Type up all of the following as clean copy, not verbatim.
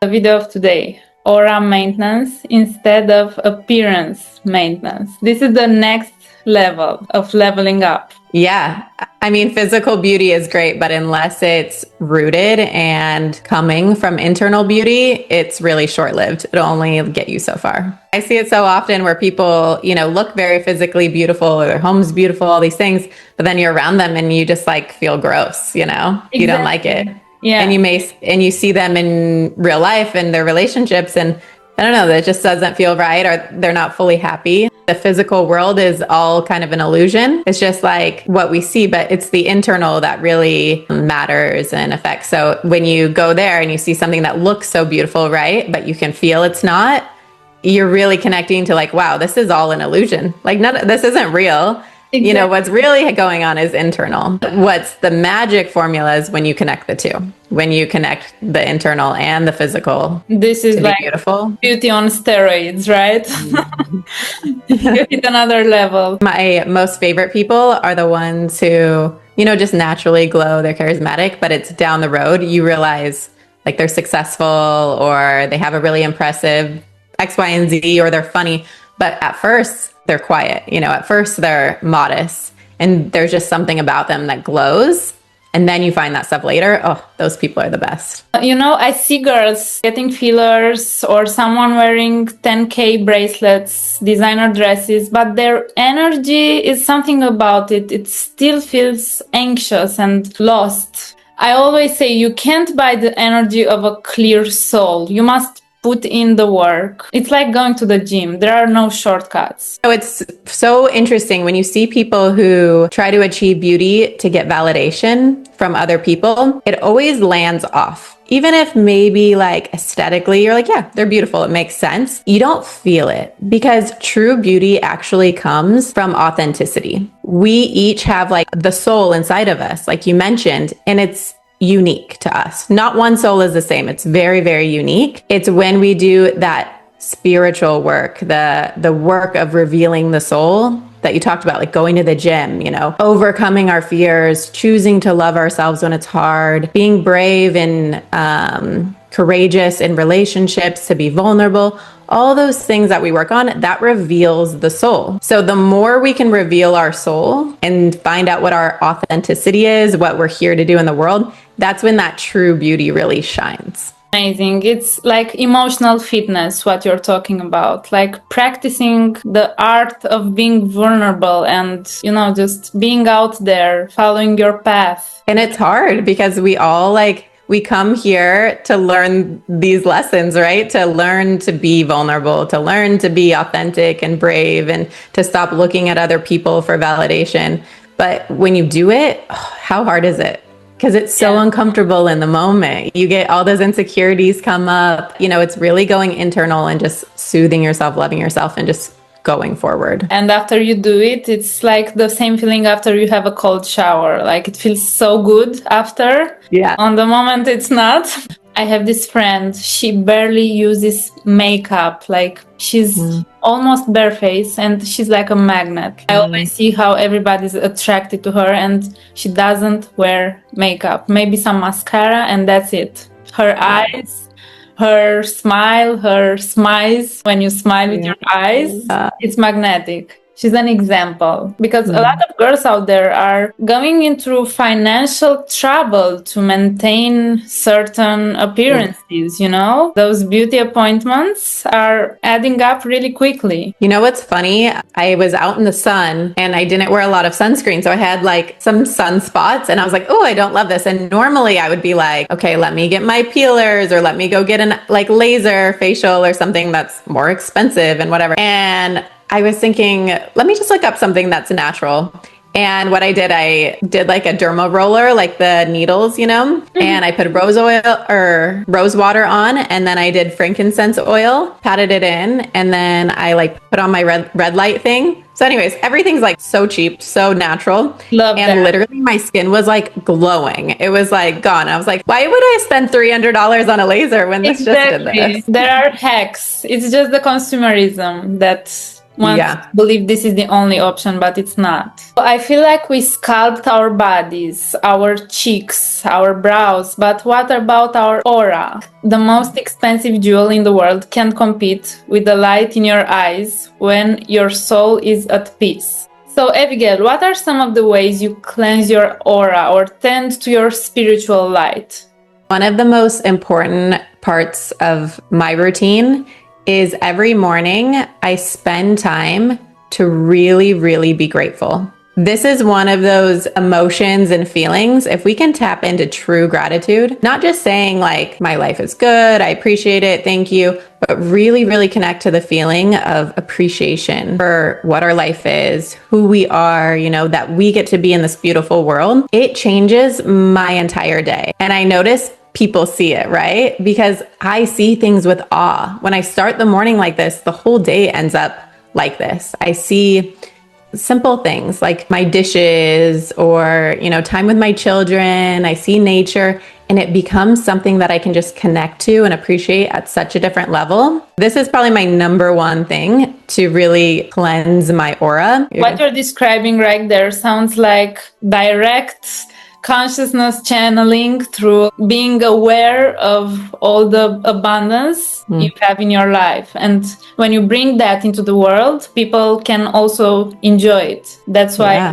the video of today. Aura maintenance instead of appearance maintenance. This is the next level of leveling up. Yeah. I mean, physical beauty is great, but unless it's rooted and coming from internal beauty, it's really short-lived. It'll only get you so far. I see it so often where people, look very physically beautiful, or their home's beautiful, all these things, but then you're around them and you just feel gross, Exactly. You don't like it. Yeah. And you see them in real life and their relationships, and I don't know, that just doesn't feel right, or they're not fully happy. The physical world is all kind of an illusion. It's just what we see, but it's the internal that really matters and affects. So when you go there and you see something that looks so beautiful, right, but you can feel it's not, you're really connecting to wow, this is all an illusion. This isn't real. Exactly. What's really going on is internal. What's the magic formula is when you connect the two, when you connect the internal and the physical. This is beautiful. Beauty on steroids, right? You hit another level. My most favorite people are the ones who, just naturally glow. They're charismatic, but it's down the road. You realize they're successful, or they have a really impressive X, Y, and Z, or they're funny. But at first, they're quiet. At first they're modest, and there's just something about them that glows. And then you find that stuff later. Oh, those people are the best. I see girls getting fillers, or someone wearing 10K bracelets, designer dresses, but their energy is something about it. It still feels anxious and lost. I always say you can't buy the energy of a clear soul. You must put in the work. It's like going to the gym. There are no shortcuts. So it's so interesting when you see people who try to achieve beauty to get validation from other people, it always lands off. Even if maybe aesthetically, you're yeah, they're beautiful. It makes sense. You don't feel it, because true beauty actually comes from authenticity. We each have the soul inside of us, like you mentioned, and it's unique to us. Not one soul is the same. It's very, very unique. It's when we do that spiritual work, the work of revealing the soul that you talked about, going to the gym, overcoming our fears, choosing to love ourselves when it's hard, being brave and courageous in relationships, to be vulnerable. All those things that we work on, that reveals the soul. So the more we can reveal our soul and find out what our authenticity is, what we're here to do in the world, that's when that true beauty really shines. Amazing. It's emotional fitness, what you're talking about, practicing the art of being vulnerable and, just being out there, following your path. And it's hard because we all we come here to learn these lessons, right? To learn to be vulnerable, to learn to be authentic and brave, and to stop looking at other people for validation. But when you do it, how hard is it? Because it's so uncomfortable in the moment. You get all those insecurities come up. It's really going internal and just soothing yourself, loving yourself, and just going forward. And after you do it, it's the same feeling after you have a cold shower. It feels so good after. Yeah. On the moment, it's not. I have this friend, she barely uses makeup. She's almost barefaced, and she's like a magnet. I always see how everybody's attracted to her, and she doesn't wear makeup. Maybe some mascara, and that's it. Her eyes, her smile, her smiles, when you smile with your eyes, it's magnetic. She's an example, because a lot of girls out there are going into financial trouble to maintain certain appearances, Those beauty appointments are adding up really quickly. What's funny? I was out in the sun and I didn't wear a lot of sunscreen. So I had some sunspots, and I was oh, I don't love this. And normally I would be okay, let me get my peelers, or let me go get an laser facial or something that's more expensive and whatever. And I was thinking, let me just look up something that's natural. And what I did a derma roller, the needles, and I put rose oil or rose water on, and then I did frankincense oil, patted it in, and then I put on my red light thing. So anyways, everything's so cheap, so natural. Love and that. Literally my skin was glowing. It was gone. I was why would I spend $300 on a laser when this just did this? There are hacks. It's just the consumerism that believe this is the only option, but it's not. I feel like we sculpt our bodies, our cheeks, our brows, but what about our aura? The most expensive jewel in the world can't compete with the light in your eyes when your soul is at peace. So Abigail, what are some of the ways you cleanse your aura or tend to your spiritual light? One of the most important parts of my routine is every morning I spend time to really, really be grateful. This is one of those emotions and feelings. If we can tap into true gratitude, not just saying like, my life is good, I appreciate it, thank you, but really, really connect to the feeling of appreciation for what our life is, who we are, you know, that we get to be in this beautiful world. It changes my entire day. And I notice people see it, right? Because I see things with awe. When I start the morning like this, the whole day ends up like this. I see simple things like my dishes or, you know, time with my children. I see nature and it becomes something that I can just connect to and appreciate at such a different level. This is probably my number one thing to really cleanse my aura. What you're describing right there sounds like direct consciousness channeling through being aware of all the abundance you have in your life. And when you bring that into the world, people can also enjoy it. That's why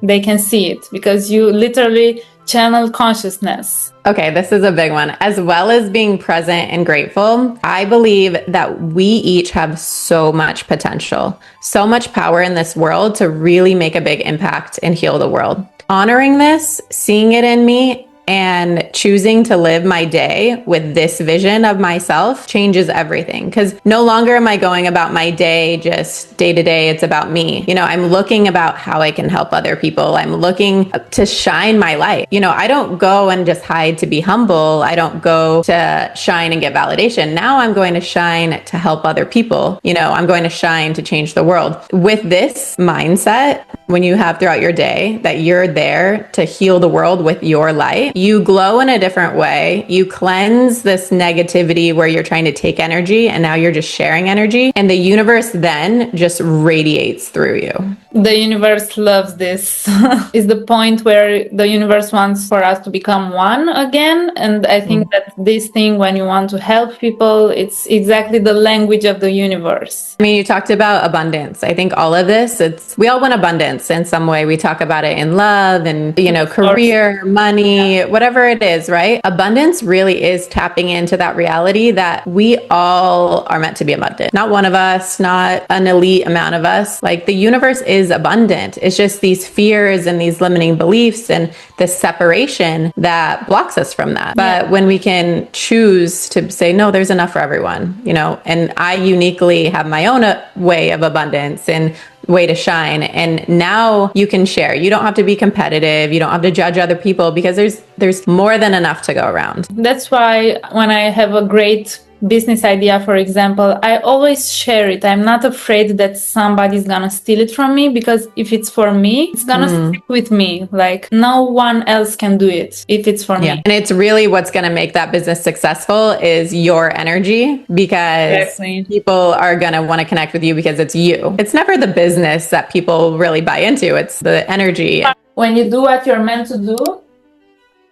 they can see it, because you literally channel consciousness. Okay, this is a big one. As well as being present and grateful, I believe that we each have so much potential, so much power in this world to really make a big impact and heal the world. Honoring this, seeing it in me, and choosing to live my day with this vision of myself changes everything. Because no longer am I going about my day just day to day. It's about me. You know, I'm looking about how I can help other people. I'm looking to shine my light. You know, I don't go and just hide to be humble. I don't go to shine and get validation. Now I'm going to shine to help other people. You know, I'm going to shine to change the world. With this mindset, when you have throughout your day that you're there to heal the world with your light, you glow in a different way. You cleanse this negativity where you're trying to take energy and now you're just sharing energy. And the universe then just radiates through you. The universe loves this. Is the point where the universe wants for us to become one again. And I think that this thing, when you want to help people, it's exactly the language of the universe. I mean, you talked about abundance. I think all of this, we all want abundance in some way. We talk about it in love and, you know, career, money, whatever it is, right? Abundance really is tapping into that reality that we all are meant to be abundant. Not one of us, not an elite amount of us. Like the universe is abundant. It's just these fears and these limiting beliefs and the separation that blocks us from that. But when we can choose to say, no, there's enough for everyone, you know, and I uniquely have my own way of abundance and way to shine. And now you can share. You don't have to be competitive. You don't have to judge other people because there's more than enough to go around. That's why when I have a great business idea, for example, I always share it. I'm not afraid that somebody's gonna steal it from me, because if it's for me, it's gonna stick with me. Like no one else can do it if it's for me. And it's really what's gonna make that business successful is your energy, because people are gonna wanna connect with you because it's you. It's never the business that people really buy into. It's the energy. When you do what you're meant to do,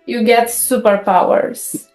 you get superpowers.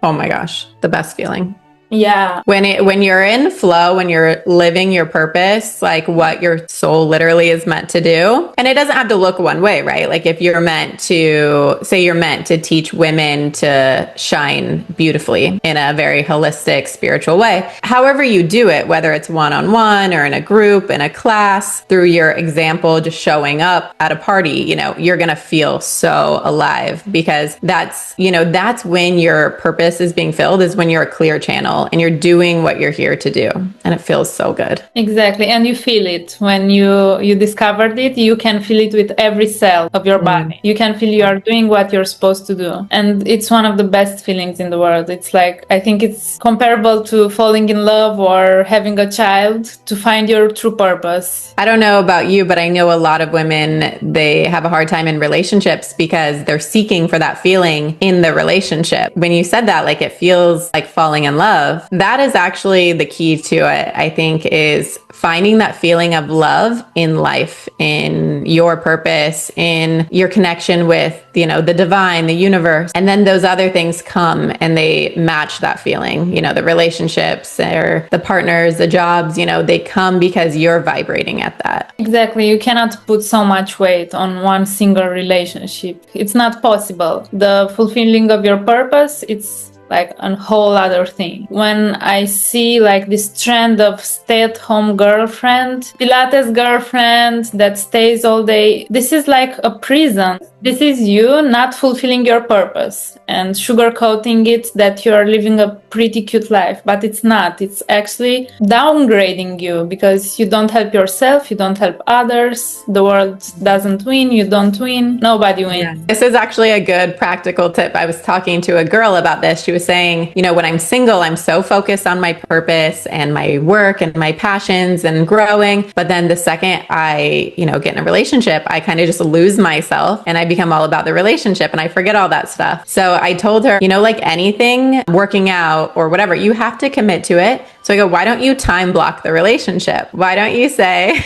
Oh my gosh, the best feeling. Yeah. When you're in flow, when you're living your purpose, like what your soul literally is meant to do. And it doesn't have to look one way, right? Like if you're meant to, say you're meant to teach women to shine beautifully in a very holistic, spiritual way. However you do it, whether it's one-on-one or in a group, in a class, through your example, just showing up at a party, you know, you're going to feel so alive, because that's, you know, that's when your purpose is being filled, is when you're a clear channel and you're doing what you're here to do. And it feels so good. Exactly. And you feel it when you discovered it. You can feel it with every cell of your body. You can feel you are doing what you're supposed to do. And it's one of the best feelings in the world. It's like, I think it's comparable to falling in love or having a child, to find your true purpose. I don't know about you, but I know a lot of women, they have a hard time in relationships because they're seeking for that feeling in the relationship. When you said that, like it feels like falling in love. love, that is actually the key to it, I think, is finding that feeling of love in life, in your purpose, in your connection with, you know, the divine, the universe. And then those other things come and they match that feeling, you know, the relationships or the partners, the jobs, you know, they come because you're vibrating at that. Exactly. You cannot put so much weight on one single relationship. It's not possible. The fulfilling of your purpose, it's like a whole other thing. When I see like this trend of stay-at-home girlfriend, Pilates girlfriend that stays all day, this is like a prison. This is you not fulfilling your purpose and sugarcoating it that you are living a pretty cute life, but it's not. It's actually downgrading you because you don't help yourself, you don't help others, the world doesn't win, you don't win, nobody wins. Yeah. This is actually a good practical tip. I was talking to a girl about this. She was saying, you know, when I'm single, I'm so focused on my purpose and my work and my passions and growing. But then the second I, you know, get in a relationship, I kind of just lose myself and I become all about the relationship and I forget all that stuff. So I told her, you know, like anything, working out or whatever, you have to commit to it. So I go, why don't you time block the relationship? Why don't you say,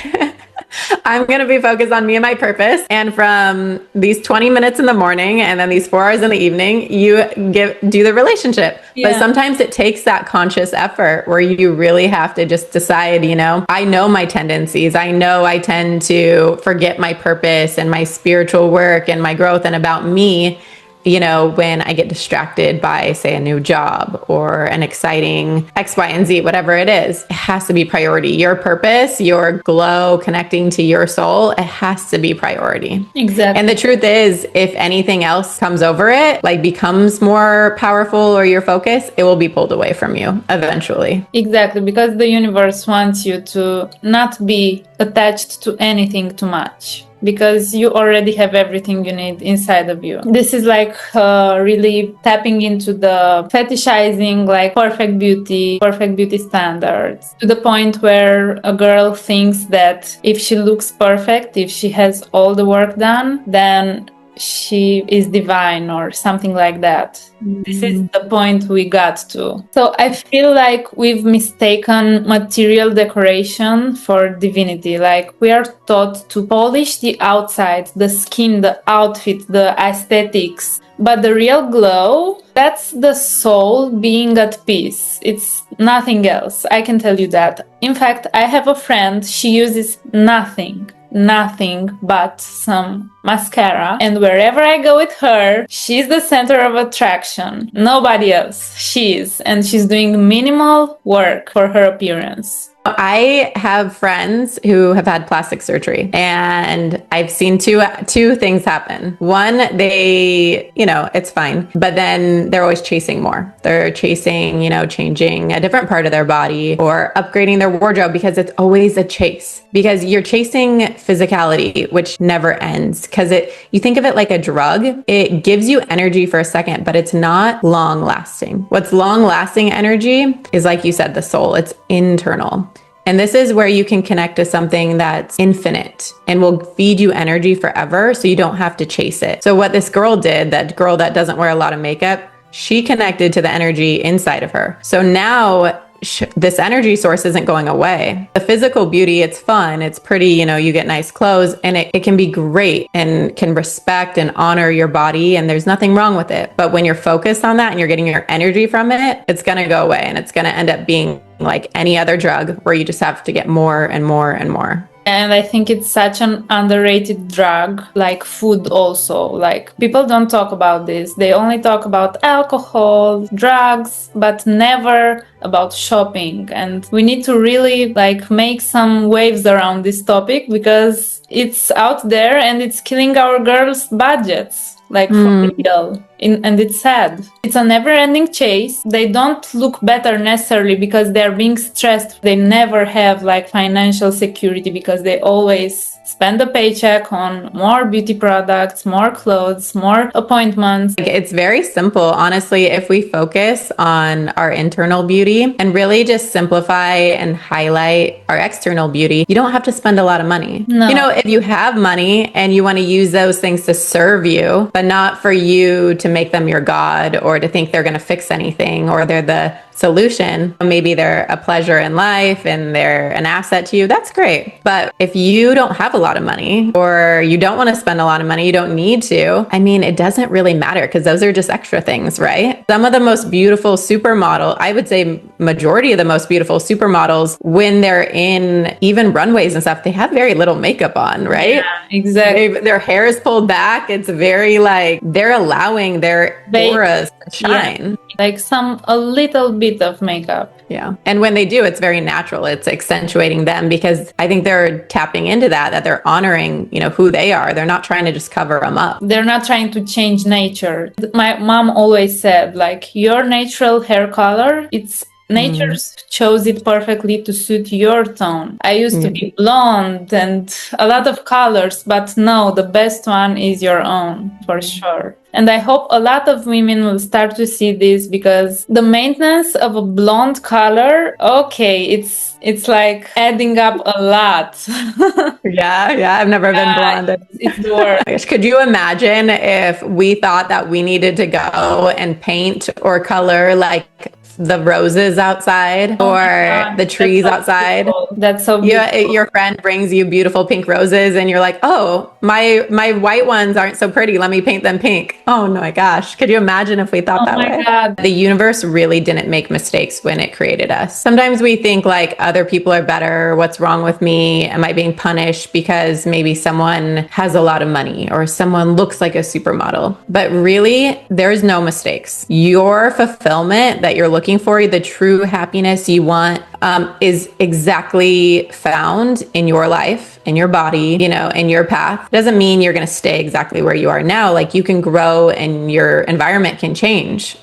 I'm going to be focused on me and my purpose. And from these 20 minutes in the morning and then these 4 hours in the evening, you do the relationship. Yeah. But sometimes it takes that conscious effort where you really have to just decide, you know, I know my tendencies. I know I tend to forget my purpose and my spiritual work and my growth and about me, you know, when I get distracted by, say, a new job or an exciting X, Y, and Z, whatever it is, it has to be priority. Your purpose, your glow, connecting to your soul, it has to be priority. Exactly. And the truth is, if anything else comes over it, like becomes more powerful or your focus, it will be pulled away from you eventually. Exactly, because the universe wants you to not be attached to anything too much, because you already have everything you need inside of you. This is like really tapping into the fetishizing, like perfect beauty standards, to the point where a girl thinks that if she looks perfect, if she has all the work done, then she is divine or something like that. This is the point we got to. So I feel like we've mistaken material decoration for divinity. Like we are taught to polish the outside, the skin, the outfit, the aesthetics. But the real glow, that's the soul being at peace. It's nothing else. I can tell you that. In fact, I have a friend, she uses nothing but some mascara, and wherever I go with her, she's the center of attraction. Nobody else. She is, and she's doing minimal work for her appearance. I have friends who have had plastic surgery, and I've seen two things happen. One, they, you know, it's fine, but then they're always chasing more. They're chasing, you know, changing a different part of their body or upgrading their wardrobe, because it's always a chase, because you're chasing physicality, which never ends. Because you think of it like a drug. It gives you energy for a second, but it's not long lasting. What's long lasting energy is, like you said, the soul. It's internal. And this is where you can connect to something that's infinite and will feed you energy forever, so you don't have to chase it. So what this girl did, that girl that doesn't wear a lot of makeup, she connected to the energy inside of her. So now this energy source isn't going away. The physical beauty, it's fun, it's pretty, you know, you get nice clothes, and it can be great and can respect and honor your body, and there's nothing wrong with it. But when you're focused on that and you're getting your energy from it, it's going to go away, and it's going to end up being like any other drug, where you just have to get more and more and more. And I think it's such an underrated drug, like food also. Like people don't talk about this. They only talk about alcohol, drugs, but never about shopping. And we need to really like make some waves around this topic, because it's out there and it's killing our girls' budgets. Like for real. And it's sad. It's a never-ending chase. They don't look better necessarily because they're being stressed. They never have like financial security, because they always spend a paycheck on more beauty products, more clothes, more appointments. It's very simple. Honestly, if we focus on our internal beauty and really just simplify and highlight our external beauty, you don't have to spend a lot of money. No. You know, if you have money and you want to use those things to serve you, but not for you to make them your God or to think they're going to fix anything or they're the solution. Maybe they're a pleasure in life and they're an asset to you. That's great. But if you don't have a lot of money or you don't want to spend a lot of money, you don't need to, I mean, it doesn't really matter because those are just extra things, right? Some of the most beautiful supermodel, I would say majority of the most beautiful supermodels, when they're in even runways and stuff, they have very little makeup on, right? Yeah, exactly. Their hair is pulled back. It's very like they're allowing their auras to shine. Yeah, like a little bit of makeup. Yeah. And when they do, it's very natural. It's accentuating them because I think they're tapping into that they're honoring, who they are. They're not trying to just cover them up. They're not trying to change nature. My mom always said, like, your natural hair color, nature chose it perfectly to suit your tone. I used to be blonde and a lot of colors, but no, the best one is your own, for sure. And I hope a lot of women will start to see this because the maintenance of a blonde color, okay, it's like adding up a lot. Yeah, I've never been blonde. It's the worst. Could you imagine if we thought that we needed to go and paint or color like the roses outside or the trees outside? Beautiful. That's so beautiful. Your friend brings you beautiful pink roses and you're like, oh, my white ones aren't so pretty. Let me paint them pink. Oh my gosh. Could you imagine if we thought that way? God. The universe really didn't make mistakes when it created us. Sometimes we think like other people are better. What's wrong with me? Am I being punished because maybe someone has a lot of money or someone looks like a supermodel? But really, there's no mistakes. Your fulfillment that you're looking for, the true happiness you want, is exactly found in your life, in your body, in your path. Doesn't mean you're going to stay exactly where you are now. Like you can grow and your environment can change.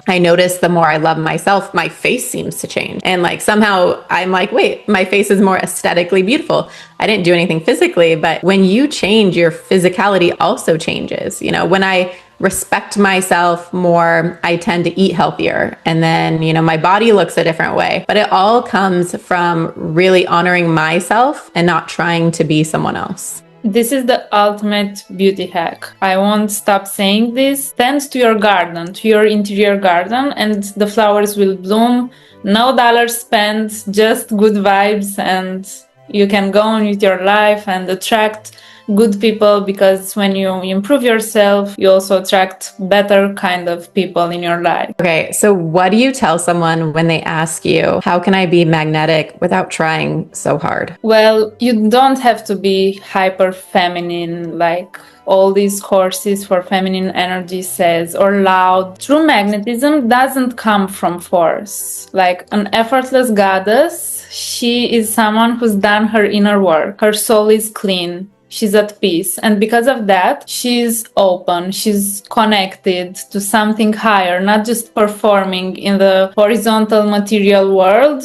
I notice the more I love myself, my face seems to change. And like somehow I'm like, wait, my face is more aesthetically beautiful. I didn't do anything physically, but when you change, your physicality also changes. When I respect myself more, I tend to eat healthier. And then, my body looks a different way. But it all comes from really honoring myself and not trying to be someone else. This is the ultimate beauty hack. I won't stop saying this. Tend to your garden, to your interior garden, and the flowers will bloom. No dollars spent, just good vibes, and you can go on with your life and attract good people, because when you improve yourself, you also attract better kind of people in your life. Okay, so what do you tell someone when they ask you, how can I be magnetic without trying so hard? Well, you don't have to be hyper feminine like all these courses for feminine energy says, or loud. True magnetism doesn't come from force. Like an effortless goddess, she is someone who's done her inner work. Her soul is clean. She's at peace. And because of that, she's open. She's connected to something higher, not just performing in the horizontal material world.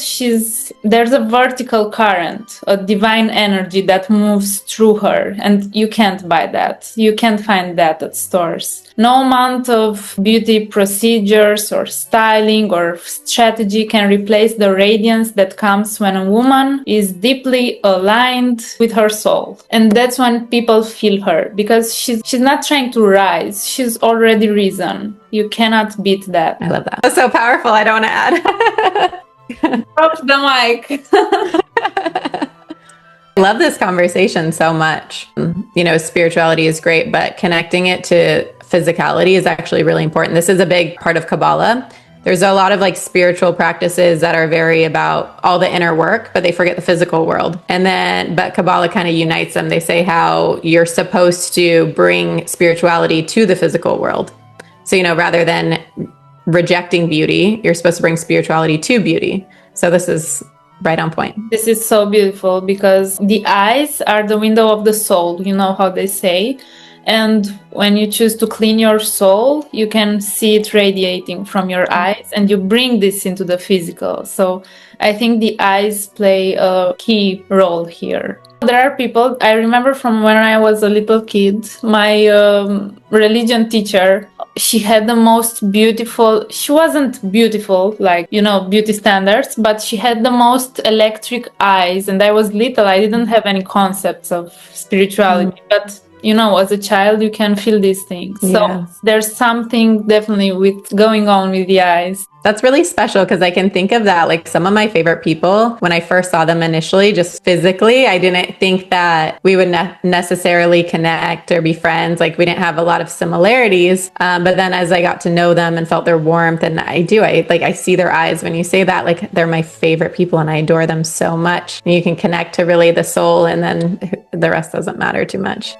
There's a vertical current, a divine energy that moves through her. And you can't buy that. You can't find that at stores. No amount of beauty procedures or styling or strategy can replace the radiance that comes when a woman is deeply aligned with her soul. And that's when people feel her, because she's not trying to rise. She's already risen. You cannot beat that. I love that. That's so powerful. I don't want to add. Drop the mic. I love this conversation so much. Spirituality is great, but connecting it to physicality is actually really important. This is a big part of Kabbalah. There's a lot of spiritual practices that are very about all the inner work, but they forget the physical world. But Kabbalah kind of unites them. They say how you're supposed to bring spirituality to the physical world. So, rather than rejecting beauty, you're supposed to bring spirituality to beauty. So this is right on point. This is so beautiful because the eyes are the window of the soul. You know how they say. And when you choose to clean your soul, you can see it radiating from your eyes, and you bring this into the physical. So I think the eyes play a key role here. There are people, I remember from when I was a little kid, my religion teacher, she had the most beautiful, she wasn't beautiful like, beauty standards, but she had the most electric eyes. And I was little, I didn't have any concepts of spirituality, but you know, as a child, you can feel these things. So Yeah. there's something definitely with going on with the eyes. That's really special because I can think of that. Like some of my favorite people, when I first saw them initially, just physically, I didn't think that we would necessarily connect or be friends. Like we didn't have a lot of similarities. But then as I got to know them and felt their warmth, and I see their eyes when you say that, like they're my favorite people and I adore them so much. And you can connect to really the soul, and then the rest doesn't matter too much.